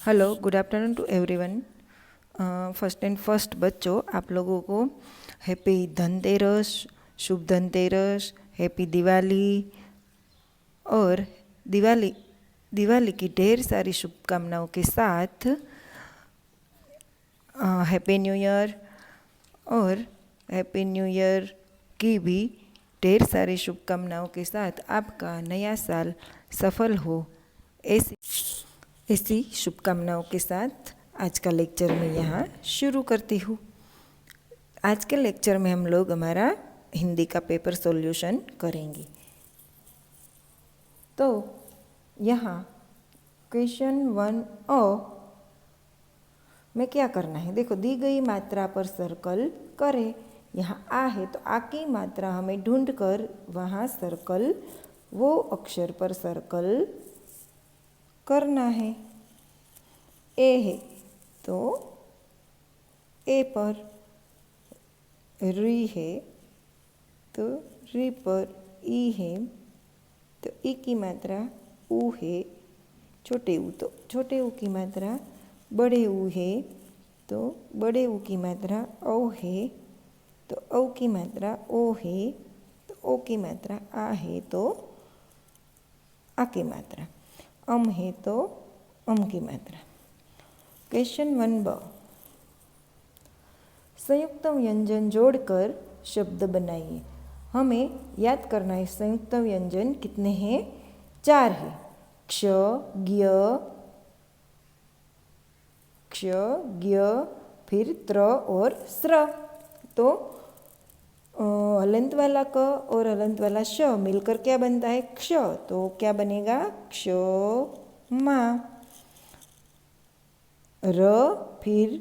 Hello, good afternoon to everyone. First and first बच्चों, आप लोगों को हैप्पी धनतेरस, शुभ धनतेरस, हैप्पी दिवाली और दिवाली दिवाली की ढेर सारी शुभकामनाओं के साथ हैप्पी न्यू ईयर और हैप्पी न्यू ईयर की भी ढेर सारी शुभकामनाओं के साथ आपका नया साल सफल हो, ऐसी शुभकामनाओं के साथ आज का लेक्चर मैं यहाँ शुरू करती हूँ। आज के लेक्चर में हम लोग हमारा हिंदी का पेपर सॉल्यूशन करेंगे। तो यहाँ क्वेश्चन 1 में क्या करना है, देखो दी गई मात्रा पर सर्कल करें। यहाँ आ है तो आ की मात्रा हमें ढूंढकर वहाँ सर्कल, वो अक्षर पर सर्कल करना है। ए है तो ए पर, री है तो री पर, ई है तो ई की मात्रा ऊ है, छोटे ऊ तो छोटे ऊ की मात्रा बड़े ऊ है तो बड़े ऊ की मात्रा औ है, तो औ की मात्रा ओ है, तो ओ की मात्रा आ है तो आ की मात्रा, अम है तो अम की मात्रा। क्वेश्चन 1 संयुक्त व्यंजन जोड़कर शब्द बनाइए। हमें याद करना है संयुक्त व्यंजन कितने हैं, 4 है। क्ष, ज्ञ, क्ष, ज्ञ, फिर त्र और स्र। तो हलंत वाला क और हलंत वाला श मिलकर क्या बनता है, क्ष। तो क्या बनेगा, क्ष मा। र फिर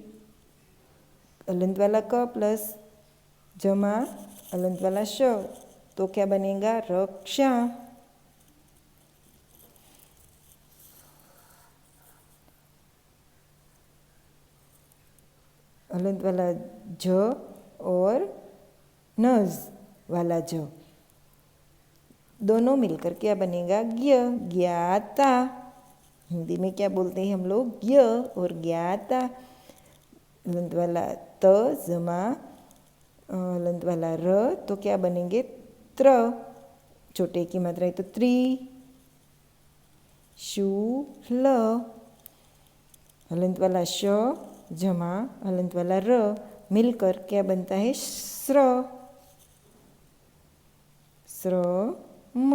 हलंत वाला क प्लस जमा हलंत वाला श, तो क्या बनेगा, रक्षा। हलंत वाला ज और नज वाला ज, दोनों मिलकर क्या बनेगा, ज्ञ, ज्ञाता। हिंदी में क्या बोलते हैं हम लोग, ज्ञ और ज्ञाता। हलंत वाला त जमा हलंत वाला र, तो क्या बनेंगे, त्र। छोटे की मात्रा है तो त्रि, शु, ल। हलंत वाला श जमा हलंत वाला र मिलकर क्या बनता है, स्र, स्र म।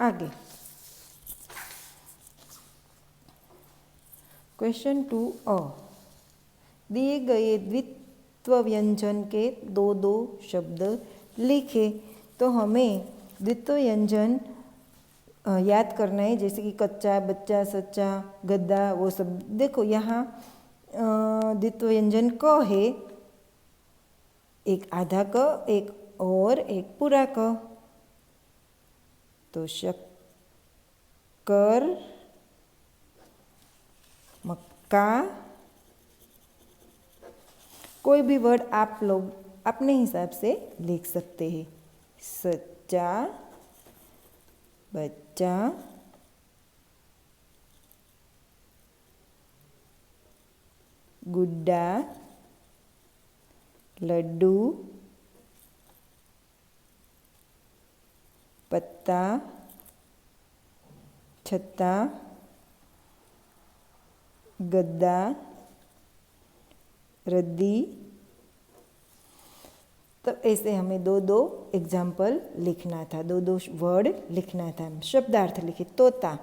आगे क्वेश्चन 2 दिए गए द्वित्व व्यंजन के 2 शब्द लिखे। तो हमें द्वित्व व्यंजन याद करना है, जैसे कि कच्चा, बच्चा, सच्चा, गद्दा, वो सब। देखो यहाँ द्वित्व व्यंजन क है, एक आधा क, एक और एक पूरा क। तो शक्कर, मक्का। कोई भी वर्ड आप लोग अपने हिसाब से लिख सकते हैं। सच्चा, बच्चा, गुड्डा, लड्डू, पत्ता, छत्ता, गद्दा, रद्दी। तो ऐसे हमें 2 एग्जाम्पल लिखना था, 2 वर्ड लिखना था। शब्दार्थ लिखे। तोता,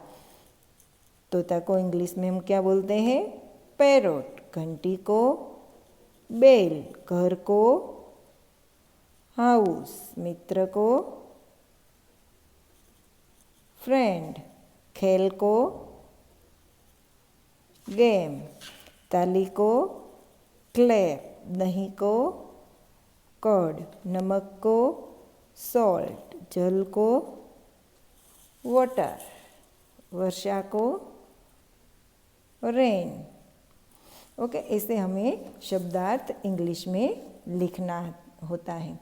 तोता को इंग्लिश में हम क्या बोलते हैं, पैरोट। घंटी को बेल, घर को हाउस, मित्र को फ्रेंड, खेल को गेम, ताली को क्लैप, दही को कर्ड, नमक को सॉल्ट, जल को वाटर, वर्षा को रेन। ओके, ऐसे हमें शब्दार्थ इंग्लिश में लिखना होता है।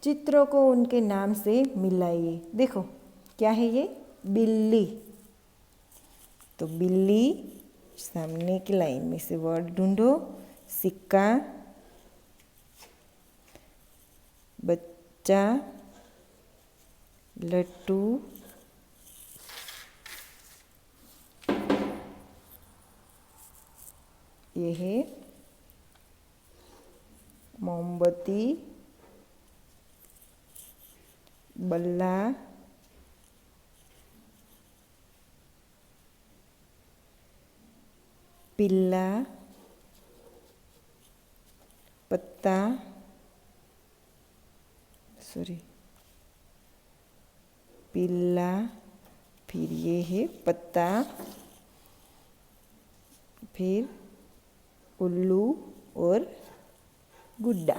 चित्रों को उनके नाम से मिलाइए। देखो क्या है ये, बिल्ली। तो बिल्ली, सामने की लाइन में से वर्ड ढूंढो। सिक्का, बच्चा, लट्टू, ये है मोमबत्ती, बल्ला, पिल्ला, पत्ता, पिल्ला, फिर ये है पत्ता, फिर उल्लू और गुड्डा।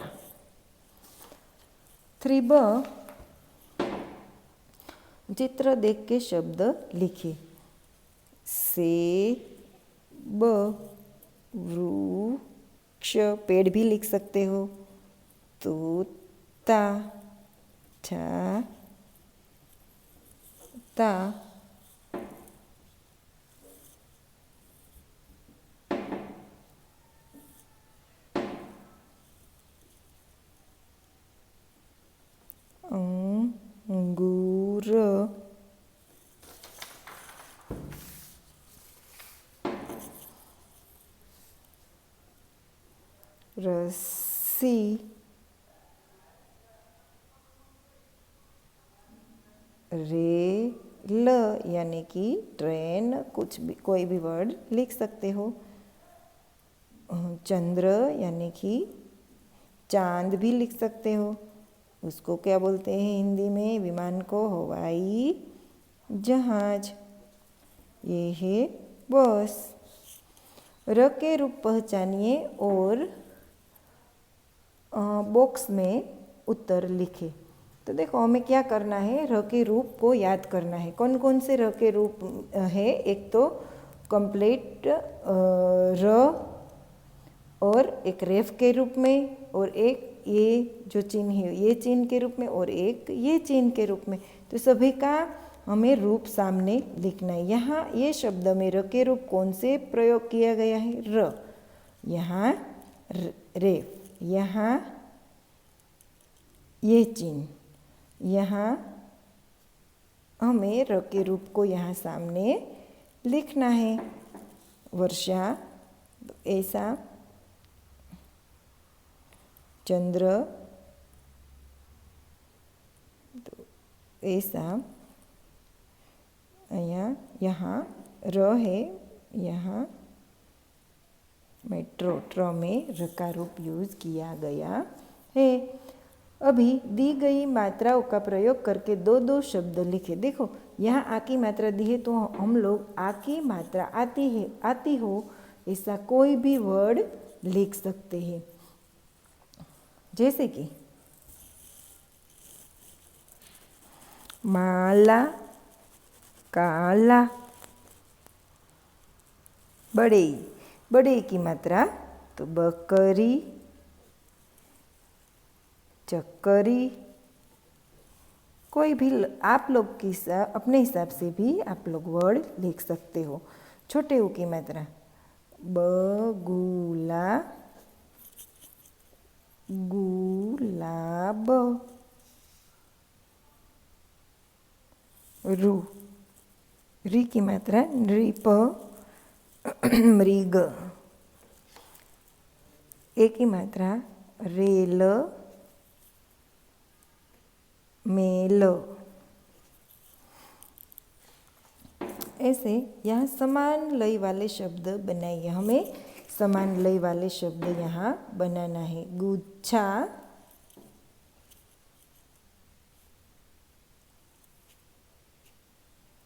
3b, चित्र देख के शब्द लिखिए। सेब, वृक्ष, पेड़ भी लिख सकते हो। तोता, छाता, अंगूर, रस्सी, रेल यानी कि ट्रेन, कुछ भी कोई भी वर्ड लिख सकते हो। चंद्र यानी कि चांद भी लिख सकते हो। उसको क्या बोलते हैं हिंदी में, विमान को हवाई जहाज। ये है बस। र के रूप पहचानिए और बॉक्स में उत्तर लिखे। तो देखो हमें क्या करना है, र के रूप को याद करना है। कौन कौन से र के रूप है, एक तो कंप्लीट र, और एक रेफ के रूप में, और एक ये जो चिन्ह है ये चिन्ह के रूप में, और एक ये चिन्ह के रूप में। तो सभी का हमें रूप सामने लिखना है। यहाँ ये शब्द में र के रूप कौन से प्रयोग किया गया है, र। यहाँ रेफ, यहाँ ये चिन्ह, यहाँ हमें र के रूप को यहाँ सामने लिखना है। वर्षा, तो ऐसा, चंद्र, तो ऐसा, यहाँ र है, यहाँ मेट्रो, ट्र में र का रूप यूज किया गया है। अभी दी गई मात्राओं का प्रयोग करके दो दो शब्द लिखे। देखो यहाँ आ की मात्रा दी है, तो हम लोग आ की मात्रा आती है, आती हो ऐसा कोई भी वर्ड लिख सकते हैं। जैसे कि माला, काला। बड़े, बड़े की मात्रा तो बकरी, चक्करी। कोई भी आप लोग की अपने हिसाब से भी आप लोग वर्ड लिख सकते हो। छोटे ऊ की मात्रा बगुला, गुलाब। रू, री की मात्रा नृप, मृग। ए की मात्रा रेल, मेल। ऐसे यहाँ समान लय वाले शब्द बनाइए। हमें समान लय वाले शब्द यहाँ बनाना है। गुच्छा,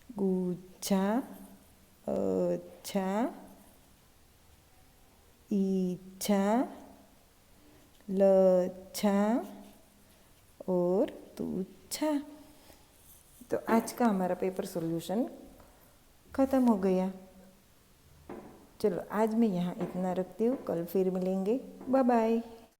गुच्छा, अच्छा, इच्छा, लच्छा और तुच्छा। तो आज का हमारा पेपर सॉल्यूशन ख़त्म हो गया। चलो आज मैं यहाँ इतना रखती हूँ, कल फिर मिलेंगे। Bye bye.